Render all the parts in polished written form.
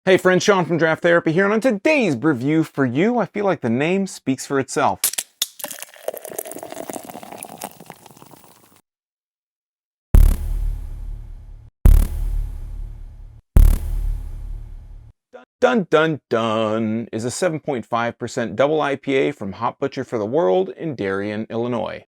Hey friends, Sean from Draft Therapy here, and on today's review for you, I feel like the name speaks for itself. Dun Dun Dun is a 7.5% double IPA from Hop Butcher for the World in Darien, Illinois.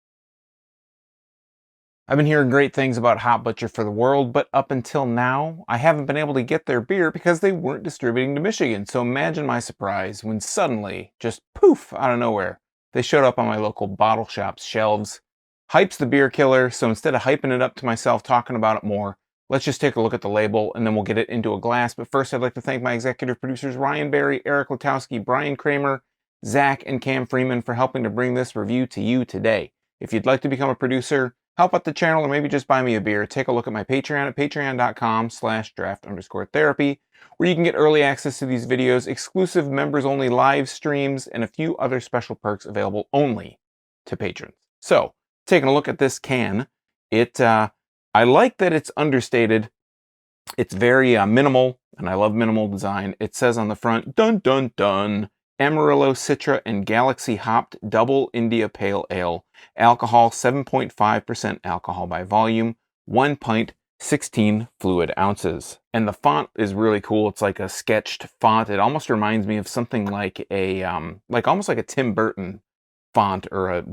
I've been hearing great things about Hop Butcher for the World, but up until now, I haven't been able to get their beer because they weren't distributing to Michigan. So imagine my surprise when suddenly, just poof, out of nowhere, they showed up on my local bottle shop's shelves. Hype's the beer killer, so instead of hyping it up to myself, talking about it more, let's just take a look at the label and then we'll get it into a glass. But first, I'd like to thank my executive producers, Ryan Berry, Eric Latowski, Brian Kramer, Zach, and Cam Freeman for helping to bring this review to you today. If you'd like to become a producer, help out the channel, or maybe just buy me a beer, take a look at my Patreon at patreon.com/draft_therapy, where you can get early access to these videos, exclusive members-only live streams, and a few other special perks available only to patrons. So, taking a look at this can, I like that it's understated. It's very minimal, and I love minimal design. It says on the front, Dun Dun Dun, Amarillo, Citra, and Galaxy Hopped Double India Pale Ale. Alcohol, 7.5% alcohol by volume, 1 pint, 16 fluid ounces. And the font is really cool. It's like a sketched font. It almost reminds me of something like almost like a Tim Burton font, or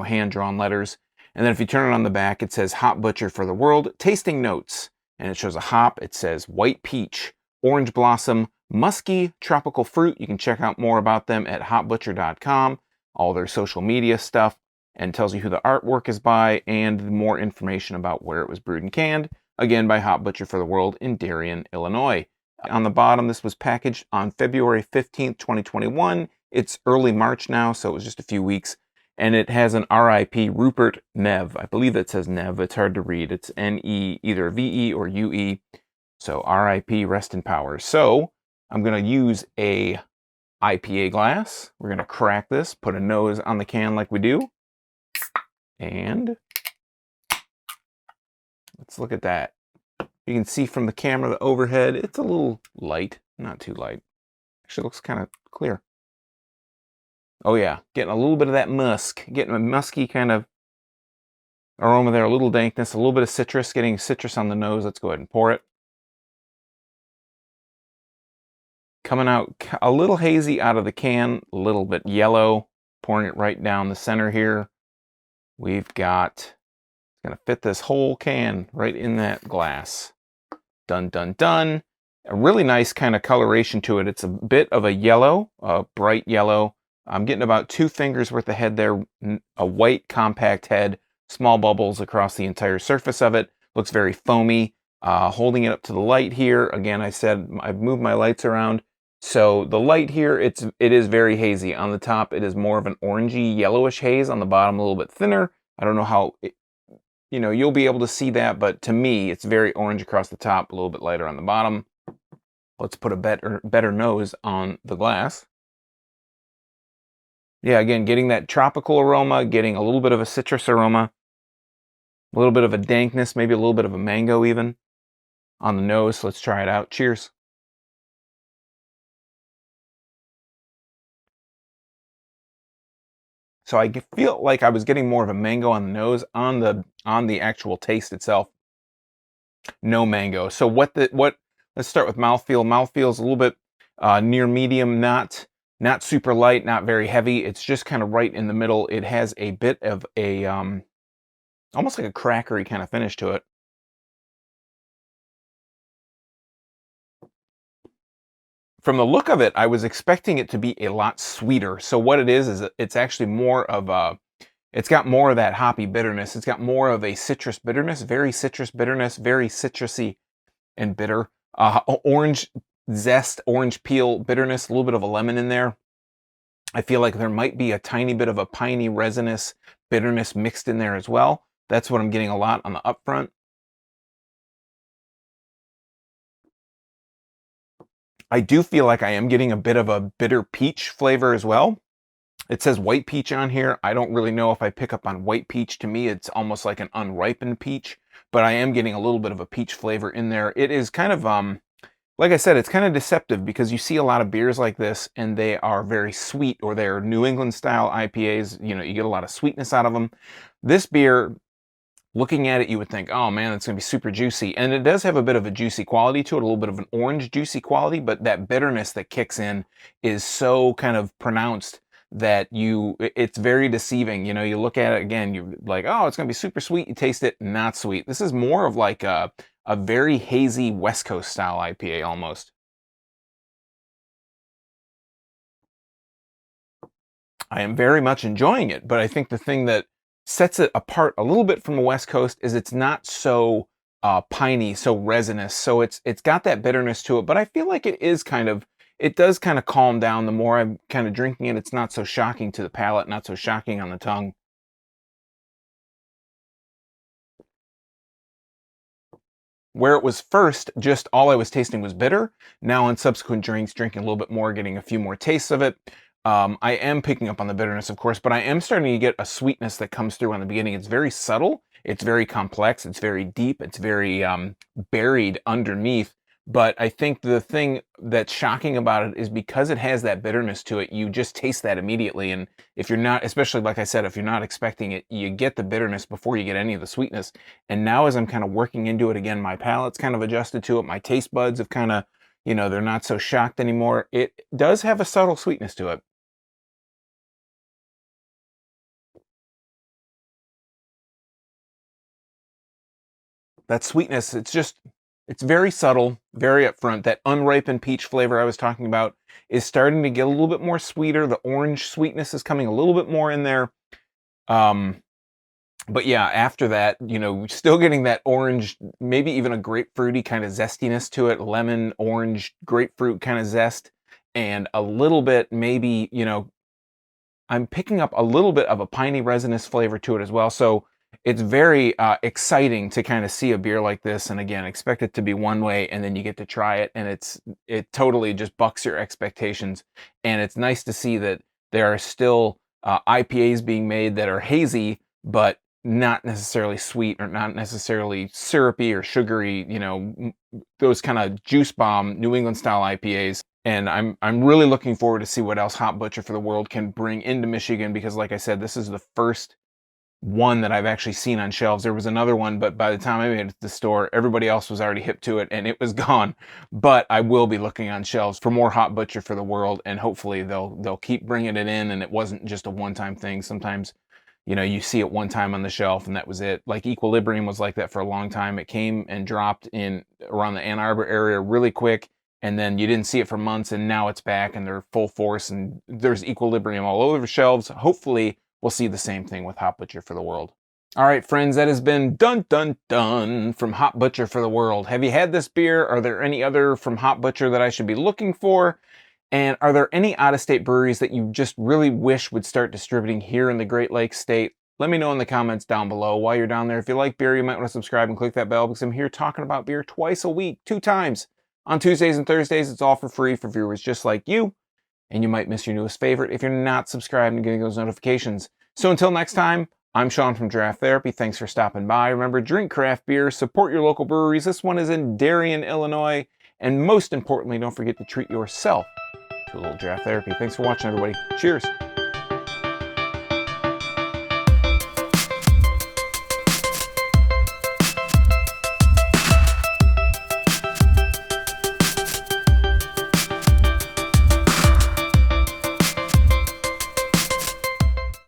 hand-drawn letters. And then if you turn it on the back, it says Hop Butcher for the World, tasting notes. And it shows a hop. It says white peach, orange blossom, musky, tropical fruit. You can check out more about them at hopbutcher.com, all their social media stuff, and tells you who the artwork is by and more information about where it was brewed and canned. Again, by Hop Butcher for the World in Darien, Illinois. On the bottom, this was packaged on February 15th, 2021. It's early March now, so it was just a few weeks. And it has an RIP Rupert Nev. I believe that says Nev. It's hard to read. It's N-E, either V-E or U-E. So RIP, rest in power. So I'm going to use a IPA glass. We're going to crack this, put a nose on the can like we do. And let's look at that. You can see from the camera, the overhead, it's a little light, not too light. Actually looks kind of clear. Oh yeah, getting a little bit of that musk, getting a musky kind of aroma there, a little dankness, a little bit of citrus, getting citrus on the nose. Let's go ahead and pour it. Coming out a little hazy out of the can, a little bit yellow, pouring it right down the center here. We've got, it's gonna fit this whole can right in that glass. Dun, dun, dun. A really nice kind of coloration to it. It's a bit of a yellow, a bright yellow. I'm getting about 2 fingers worth of head there, a white compact head, small bubbles across the entire surface of it. Looks very foamy. Holding it up to the light here. Again, I said I've moved my lights around. So the light here, it is very hazy. On the top, it is more of an orangey yellowish haze. On the bottom, a little bit thinner. I don't know how, you'll be able to see that, but to me, it's very orange across the top, a little bit lighter on the bottom. Let's put a better nose on the glass. Yeah, again, getting that tropical aroma, getting a little bit of a citrus aroma, a little bit of a dankness, maybe a little bit of a mango even on the nose. So let's try it out. Cheers. So I feel like I was getting more of a mango on the nose. On the actual taste itself, no mango. So let's start with mouthfeel. Mouthfeel is a little bit near medium, not super light, not very heavy. It's just kind of right in the middle. It has a bit of a almost like a crackery kind of finish to it. From the look of it, I was expecting it to be a lot sweeter. So what it is it's actually more of a, it's got more of that hoppy bitterness. It's got more of a citrus bitterness, very citrusy and bitter. Orange zest, orange peel bitterness, a little bit of a lemon in there. I feel like there might be a tiny bit of a piney resinous bitterness mixed in there as well. That's what I'm getting a lot on the upfront. I do feel like I am getting a bit of a bitter peach flavor as well. It says white peach on here. I don't really know if I pick up on white peach. To me, it's almost like an unripened peach, but I am getting a little bit of a peach flavor in there. It is kind of, Like I said, it's kind of deceptive because you see a lot of beers like this and they are very sweet, or they're New England style IPAs. You know, you get a lot of sweetness out of them. This beer, looking at it, you would think, oh man, it's going to be super juicy. And it does have a bit of a juicy quality to it, a little bit of an orange juicy quality, but that bitterness that kicks in is so kind of pronounced that it's very deceiving. You know, you look at it again, you're like, oh, it's going to be super sweet. You taste it, not sweet. This is more of like a very hazy West Coast style IPA almost. I am very much enjoying it, but I think the thing that sets it apart a little bit from the West Coast is it's not so piney, so resinous. So it's got that bitterness to it, but I feel like it does kind of calm down the more I'm kind of drinking it. It's not so shocking to the palate, not so shocking on the tongue. Where it was first, just all I was tasting was bitter. Now on subsequent drinks, drinking a little bit more, getting a few more tastes of it. I am picking up on the bitterness, of course, but I am starting to get a sweetness that comes through on the beginning. It's very subtle, it's very complex, it's very deep, it's very buried underneath. But I think the thing that's shocking about it is because it has that bitterness to it, you just taste that immediately. And if you're not, especially like I said, if you're not expecting it, you get the bitterness before you get any of the sweetness. And now as I'm kind of working into it again, my palate's kind of adjusted to it. My taste buds have kind of, you know, they're not so shocked anymore. It does have a subtle sweetness to it. That sweetness, it's very subtle, very upfront. That unripened peach flavor I was talking about is starting to get a little bit more sweeter. The orange sweetness is coming a little bit more in there. Um, but yeah, after that, you know, still getting that orange, maybe even a grapefruity kind of zestiness to it, lemon, orange, grapefruit kind of zest, and a little bit maybe, you know, I'm picking up a little bit of a piney resinous flavor to it as well. So it's very exciting to kind of see a beer like this, and again, expect it to be one way, and then you get to try it, and it totally just bucks your expectations. And it's nice to see that there are still IPAs being made that are hazy, but not necessarily sweet or not necessarily syrupy or sugary. You know, those kind of juice bomb New England style IPAs. And I'm really looking forward to see what else Hop Butcher for the World can bring into Michigan, because like I said, this is the first one that I've actually seen on shelves. There was another one, but by the time I made it to the store, everybody else was already hip to it and it was gone. But I will be looking on shelves for more Hop Butcher for the World, and hopefully they'll keep bringing it in, and it wasn't just a one-time thing. Sometimes, you know, you see it one time on the shelf and that was it. Like Equilibrium was like that for a long time. It came and dropped in around the Ann Arbor area really quick, and then you didn't see it for months, and now it's back and they're full force and there's Equilibrium all over the shelves. Hopefully we'll see the same thing with Hop Butcher for the World. All right, friends, that has been Dun Dun Dun from Hop Butcher for the World. Have you had this beer? Are there any other from Hop Butcher that I should be looking for? And are there any out-of-state breweries that you just really wish would start distributing here in the Great Lakes state? Let me know in the comments down below. While you're down there, if you like beer, you might want to subscribe and click that bell, because I'm here talking about beer twice a week, 2 times. On Tuesdays and Thursdays, it's all for free for viewers just like you. And you might miss your newest favorite if you're not subscribed and getting those notifications. So until next time, I'm Sean from Draft Therapy. Thanks for stopping by. Remember, drink craft beer, support your local breweries. This one is in Darien, Illinois. And most importantly, don't forget to treat yourself to a little draft therapy. Thanks for watching, everybody. Cheers.